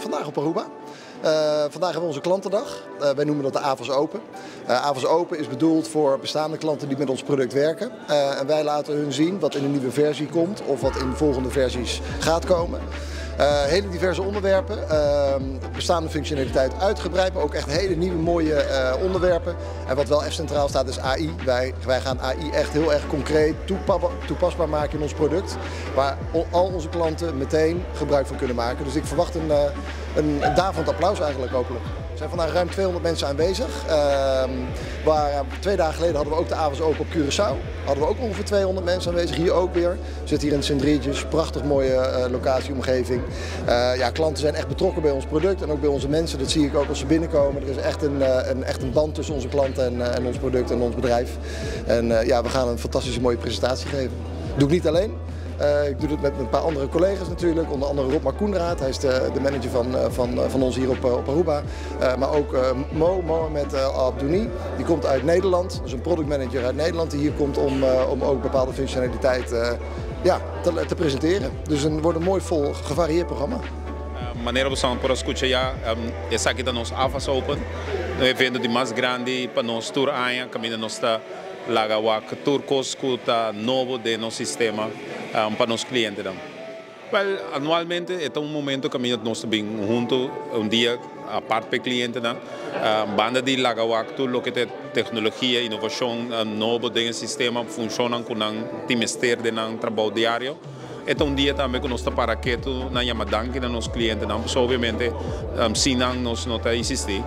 Vandaag op Aruba. Vandaag hebben we onze klantendag. Wij noemen dat de Avos Open. Avos Open is bedoeld voor bestaande klanten die met ons product werken. En wij laten hun zien wat in een nieuwe versie komt of wat in de volgende versies gaat komen. Hele diverse onderwerpen, bestaande functionaliteit uitgebreid, maar ook echt hele nieuwe mooie onderwerpen. En wat wel echt centraal staat is AI. Wij gaan AI echt heel erg concreet toepasbaar maken in ons product. Waar al onze klanten meteen gebruik van kunnen maken. Dus ik verwacht een daverend applaus eigenlijk hopelijk. Er zijn vandaag ruim 200 mensen aanwezig. 2 dagen geleden hadden we ook de Avos Open op Curaçao. Hadden we ook ongeveer 200 mensen aanwezig. Hier ook weer. We zitten hier in Sint-Rietjes. Prachtig mooie locatieomgeving. Klanten zijn echt betrokken bij ons product en ook bij onze mensen. Dat zie ik ook als ze binnenkomen. Er is echt een band tussen onze klanten en ons product en ons bedrijf. En we gaan een fantastische mooie presentatie geven. Dat doe ik niet alleen. Ik doe het met een paar andere collega's natuurlijk, onder andere Rob Koenraad, hij is de manager van ons hier op Aruba. Maar ook Mohamed Abdouni, die komt uit Nederland, dus een productmanager uit Nederland die hier komt om ook bepaalde functionaliteit te presenteren. Dus het wordt een mooi vol gevarieerd programma. Maneira opção para escutar já essa aqui da nossa Avos Open, um evento de mais grande para nós tour aia, caminho nossa lagawak turcos que novo de nosso sistema para nossos clientes. Well, anualmente é um momento que nós bem junto dia a parte para cliente banda de lagawak tudo que tem tecnologia, inovação novo de sistema funcionam com um trimestre de trabalho diário. É dia também que nós estamos para que tu na Yamadanki na nossos clientes não, porque obviamente se nós não está existir,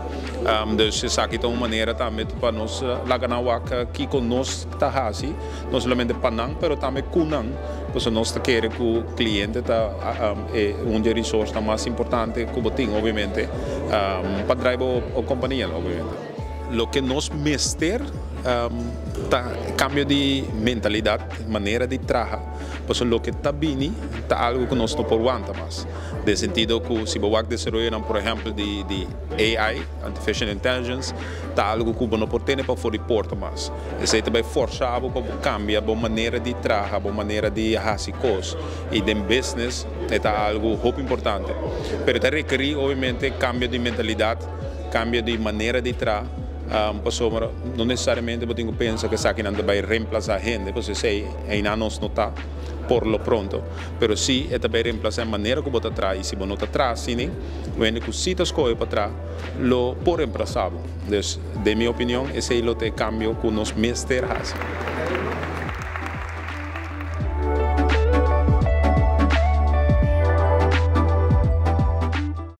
dus essa aqui é uma maneira também para nós laganawak que conosco está assim, não somente panang, pero também kunang, porque nós queremos que o cliente tá é resource tá mais importante que o botim, obviamente, para driver a companhia, obviamente. Lo que nós mester cambio de mentalidade, maneira de trabalhar, pues lo que está bini está algo que nós não podemos mais. De sentido que se você desenvolver, por exemplo, de AI, Artificial Intelligence, está algo que não pode ter para for reportar mais. Isso também forçar para cambiar a maneira de trabalhar, a maneira de fazer coisas. E de business é algo muito importante. Mas está requerir, obviamente, cambio de mentalidade, cambio de maneira de trabalhar. Não necessariamente eu tenho que pensar que isso aqui não vai reemplazar a gente, porque sei, ainda não está por lo pronto, mas sim, é também reemplazar a maneira que você traz, e se você não traz, sim, quando você está escolhendo para trás, lo por reemplazar. Então, de minha opinião, esse é o cambio que nós mestres fazemos.